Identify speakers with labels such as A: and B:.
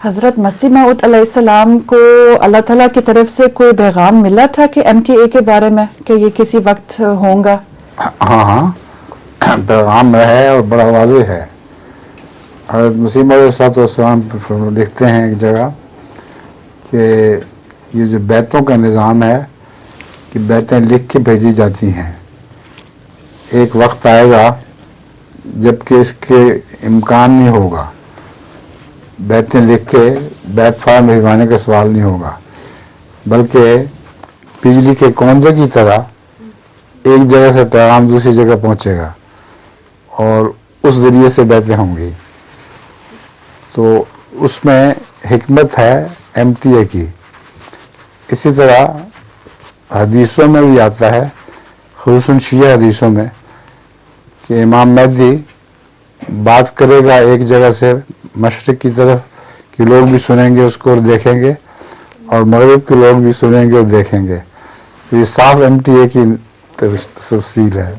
A: حضرت مسیح موعود علیہ السلام کو اللہ تعالیٰ کی طرف سے کوئی پیغام ملا تھا کہ MTA کے بارے میں کہ یہ کسی وقت ہوں گا؟
B: ہاں پیغام ہے اور بڑا واضح ہے. حضرت مسیح موعود علیہ السلام لکھتے ہیں ایک جگہ کہ یہ جو بیتوں کا نظام ہے کہ بیتیں لکھ کے بھیجی جاتی ہیں، ایک وقت آئے گا جب کہ اس کے امکان نہیں ہوگا، بیتیں لکھ کے بیت فارم بھجوانے کا سوال نہیں ہوگا، بلکہ بجلی کے کوندے کی طرح ایک جگہ سے پیغام دوسری جگہ پہنچے گا اور اس ذریعے سے بیتیں ہوں گی. تو اس میں حکمت ہے MTA کی. اسی طرح حدیثوں میں بھی آتا ہے، خصوصاً شیعہ حدیثوں میں، کہ امام مہدی بات کرے گا ایک جگہ سے مشرق کی طرف کہ لوگ بھی سنیں گے اس کو اور دیکھیں گے، اور مغرب کے لوگ بھی سنیں گے اور دیکھیں گے. تو یہ صاف MTA کی تفصیل ہے.